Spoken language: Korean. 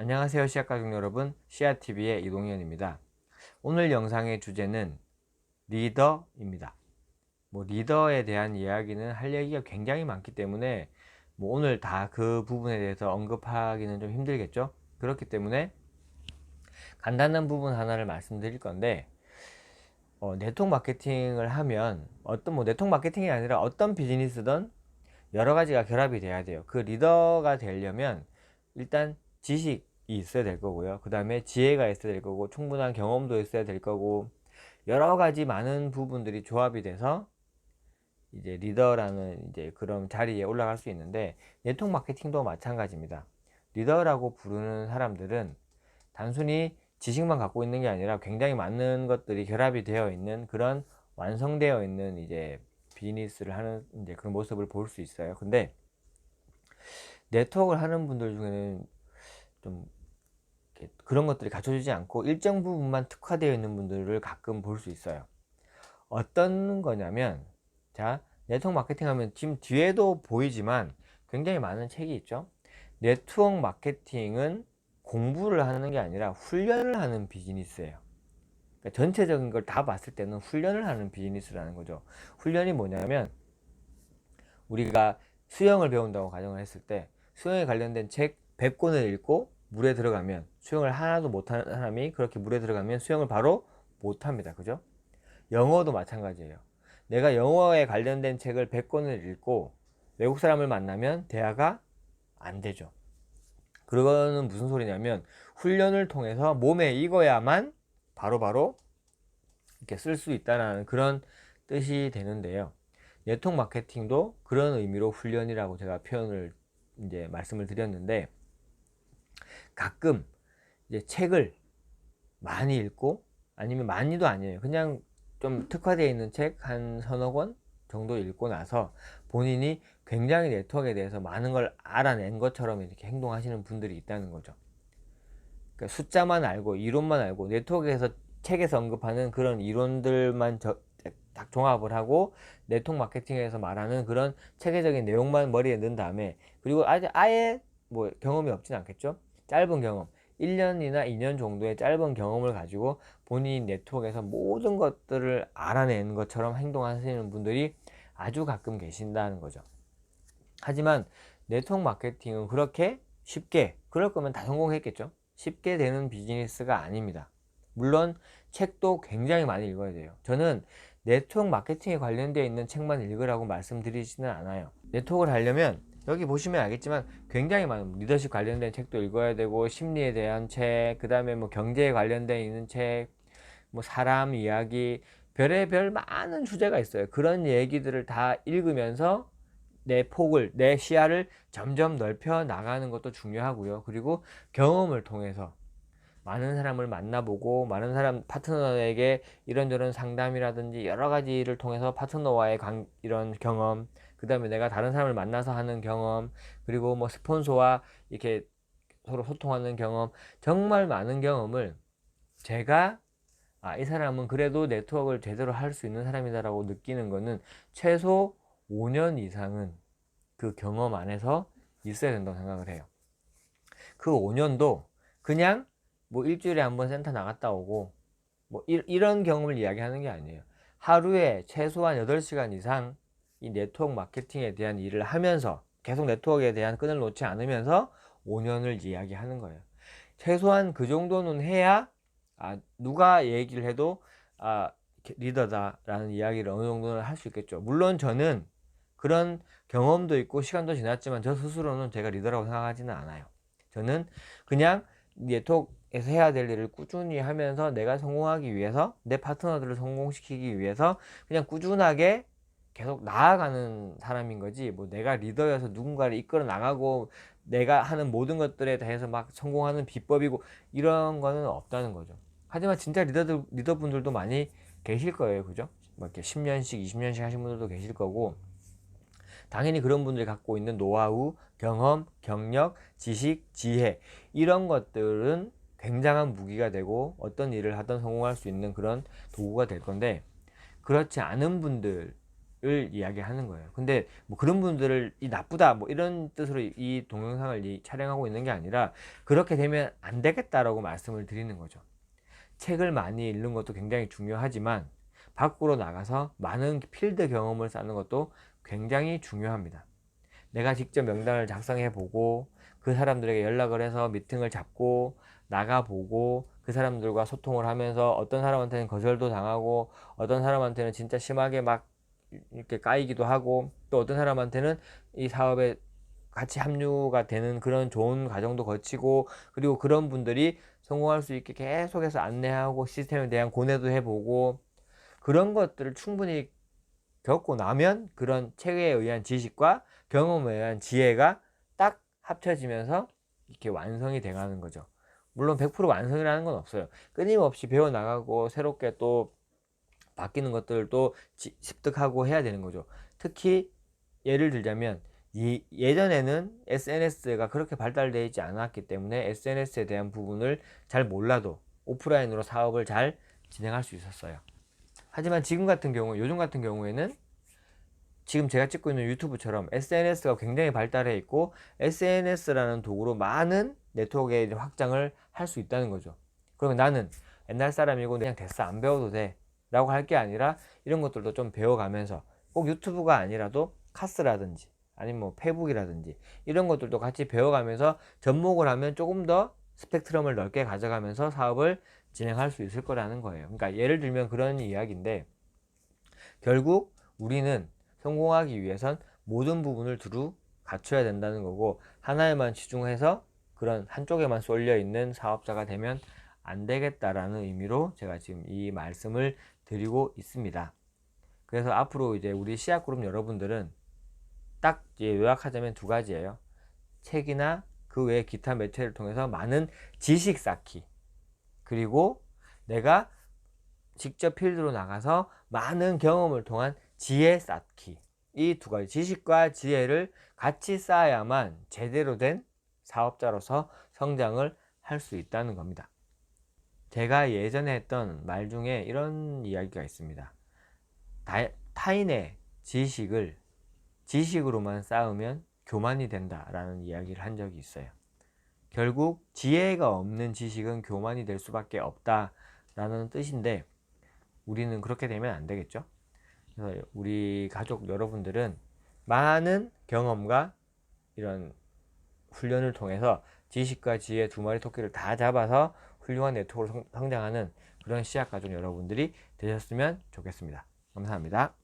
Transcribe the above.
안녕하세요 시약가족 여러분, 시아TV의 이동현입니다. 오늘 영상의 주제는 리더입니다. 리더에 대한 이야기는 할 얘기가 굉장히 많기 때문에 오늘 다 그 부분에 대해서 언급하기는 좀 힘들겠죠. 그렇기 때문에 간단한 부분 하나를 말씀드릴 건데, 네트워크 마케팅을 하면 네트워크 마케팅이 아니라 어떤 비즈니스든 여러 가지가 결합이 돼야 돼요. 그 리더가 되려면 일단 지식이 있어야 될 거고요. 그 다음에 지혜가 있어야 될 거고, 충분한 경험도 있어야 될 거고, 여러 가지 많은 부분들이 조합이 돼서 이제 리더라는 이제 그런 자리에 올라갈 수 있는데, 네트워크 마케팅도 마찬가지입니다. 리더라고 부르는 사람들은 단순히 지식만 갖고 있는 게 아니라 굉장히 많은 것들이 결합이 되어 있는 그런 완성되어 있는 이제 비즈니스를 하는 이제 그런 모습을 볼 수 있어요. 근데 네트워크를 하는 분들 중에는 좀 그런 것들이 갖춰지지 않고 일정 부분만 특화되어 있는 분들을 가끔 볼 수 있어요. 어떤 거냐면, 자, 네트워크 마케팅 하면 지금 뒤에도 보이지만 굉장히 많은 책이 있죠. 네트워크 마케팅은 공부를 하는 게 아니라 훈련을 하는 비즈니스예요. 그러니까 전체적인 걸 다 봤을 때는 훈련을 하는 비즈니스라는 거죠. 훈련이 뭐냐면, 우리가 수영을 배운다고 가정을 했을 때 수영에 관련된 책 100권을 읽고 물에 들어가면, 수영을 하나도 못하는 사람이 그렇게 물에 들어가면 수영을 바로 못합니다. 그죠? 영어도 마찬가지예요. 내가 영어에 관련된 책을 100권을 읽고 외국 사람을 만나면 대화가 안 되죠. 그거는 무슨 소리냐면, 훈련을 통해서 몸에 익어야만 바로바로 이렇게 쓸 수 있다는 그런 뜻이 되는데요. 네트워크 마케팅도 그런 의미로 훈련이라고 제가 표현을 이제 말씀을 드렸는데, 가끔 이제 책을 많이 읽고, 아니면 많이도 아니에요, 그냥 좀 특화되어 있는 책 한 서너 권 정도 읽고 나서 본인이 굉장히 네트워크에 대해서 많은 걸 알아낸 것처럼 이렇게 행동하시는 분들이 있다는 거죠. 그러니까 숫자만 알고 이론만 알고 네트워크에서 책에서 언급하는 그런 이론들만 딱 종합을 하고 네트워크 마케팅에서 말하는 그런 체계적인 내용만 머리에 넣은 다음에, 그리고 아예 경험이 없진 않겠죠. 짧은 경험, 1년이나 2년 정도의 짧은 경험을 가지고 본인 네트워크에서 모든 것들을 알아내는 것처럼 행동하시는 분들이 아주 가끔 계신다는 거죠. 하지만 네트워크 마케팅은 그렇게 쉽게, 그럴 거면 다 성공했겠죠. 쉽게 되는 비즈니스가 아닙니다. 물론 책도 굉장히 많이 읽어야 돼요. 저는 네트워크 마케팅에 관련되어 있는 책만 읽으라고 말씀드리지는 않아요. 네트워크를 하려면 여기 보시면 알겠지만 굉장히 많은 리더십 관련된 책도 읽어야 되고, 심리에 대한 책, 그 다음에 경제에 관련되어 있는 책, 사람 이야기, 별의별 많은 주제가 있어요. 그런 얘기들을 다 읽으면서 내 시야를 점점 넓혀 나가는 것도 중요하고요. 그리고 경험을 통해서 많은 사람을 만나보고, 많은 사람 파트너에게 이런저런 상담이라든지 여러 가지를 통해서 파트너와의 이런 경험, 그 다음에 내가 다른 사람을 만나서 하는 경험, 그리고 스폰서와 이렇게 서로 소통하는 경험, 정말 많은 경험을 제가, 이 사람은 그래도 네트워크를 제대로 할 수 있는 사람이다라고 느끼는 거는 최소 5년 이상은 그 경험 안에서 있어야 된다고 생각을 해요. 그 5년도 그냥 일주일에 한번 센터 나갔다 오고 이런 경험을 이야기하는 게 아니에요. 하루에 최소한 8시간 이상 이 네트워크 마케팅에 대한 일을 하면서, 계속 네트워크에 대한 끈을 놓지 않으면서 5년을 이야기하는 거예요. 최소한 그 정도는 해야 누가 얘기를 해도 리더다 라는 이야기를 어느 정도는 할 수 있겠죠. 물론 저는 그런 경험도 있고 시간도 지났지만 저 스스로는 제가 리더라고 생각하지는 않아요. 저는 그냥 네트워크에서 해야 될 일을 꾸준히 하면서 내가 성공하기 위해서, 내 파트너들을 성공시키기 위해서 그냥 꾸준하게 계속 나아가는 사람인 거지, 내가 리더여서 누군가를 이끌어 나가고 내가 하는 모든 것들에 대해서 막 성공하는 비법이고 이런 거는 없다는 거죠. 하지만 진짜 리더분들도 많이 계실 거예요. 그죠? 이렇게 10년씩 20년씩 하신 분들도 계실 거고, 당연히 그런 분들이 갖고 있는 노하우, 경험, 경력, 지식, 지혜, 이런 것들은 굉장한 무기가 되고 어떤 일을 하든 성공할 수 있는 그런 도구가 될 건데, 그렇지 않은 분들, 을 이야기하는 거예요. 근데 뭐 그런 분들을 이 나쁘다 뭐 이런 뜻으로 이 동영상을 촬영하고 있는 게 아니라 그렇게 되면 안 되겠다라고 말씀을 드리는 거죠. 책을 많이 읽는 것도 굉장히 중요하지만 밖으로 나가서 많은 필드 경험을 쌓는 것도 굉장히 중요합니다. 내가 직접 명단을 작성해 보고 그 사람들에게 연락을 해서 미팅을 잡고 나가보고 그 사람들과 소통을 하면서 어떤 사람한테는 거절도 당하고 어떤 사람한테는 진짜 심하게 막 이렇게 까이기도 하고 또 어떤 사람한테는 이 사업에 같이 합류가 되는 그런 좋은 과정도 거치고 그리고 그런 분들이 성공할 수 있게 계속해서 안내하고 시스템에 대한 고뇌도 해보고 그런 것들을 충분히 겪고 나면 그런 책에 의한 지식과 경험에 의한 지혜가 딱 합쳐지면서 이렇게 완성이 돼가는 거죠. 물론 100% 완성이라는 건 없어요. 끊임없이 배워나가고 새롭게 또 바뀌는 것들도 습득하고 해야 되는 거죠. 특히 예를 들자면 예전에는 SNS가 그렇게 발달되어 있지 않았기 때문에 SNS에 대한 부분을 잘 몰라도 오프라인으로 사업을 잘 진행할 수 있었어요. 하지만 지금 같은 경우, 요즘 같은 경우에는 지금 제가 찍고 있는 유튜브처럼 SNS가 굉장히 발달해 있고 SNS라는 도구로 많은 네트워크의 확장을 할 수 있다는 거죠. 그러면 나는 옛날 사람이고 그냥 됐어 안 배워도 돼 라고 할 게 아니라 이런 것들도 좀 배워가면서 꼭 유튜브가 아니라도 카스라든지 아니면 뭐 페북이라든지 이런 것들도 같이 배워가면서 접목을 하면 조금 더 스펙트럼을 넓게 가져가면서 사업을 진행할 수 있을 거라는 거예요. 그러니까 예를 들면 그런 이야기인데 결국 우리는 성공하기 위해선 모든 부분을 두루 갖춰야 된다는 거고 하나에만 치중해서 그런 한쪽에만 쏠려 있는 사업자가 되면 안 되겠다라는 의미로 제가 지금 이 말씀을 드리고 있습니다. 그래서 앞으로 이제 우리 씨앗그룹 여러분들은 딱 요약하자면 두 가지예요. 책이나 그 외의 기타 매체를 통해서 많은 지식 쌓기 그리고 내가 직접 필드로 나가서 많은 경험을 통한 지혜 쌓기 이 두 가지 지식과 지혜를 같이 쌓아야만 제대로 된 사업자로서 성장을 할 수 있다는 겁니다. 제가 예전에 했던 말 중에 이런 이야기가 있습니다. 타인의 지식을 지식으로만 쌓으면 교만이 된다라는 이야기를 한 적이 있어요. 결국 지혜가 없는 지식은 교만이 될 수밖에 없다라는 뜻인데 우리는 그렇게 되면 안 되겠죠. 그래서 우리 가족 여러분들은 많은 경험과 이런 훈련을 통해서 지식과 지혜 두 마리 토끼를 다 잡아서 훌륭한 네트워크로 성장하는 그런 씨앗 가족 여러분들이 되셨으면 좋겠습니다. 감사합니다.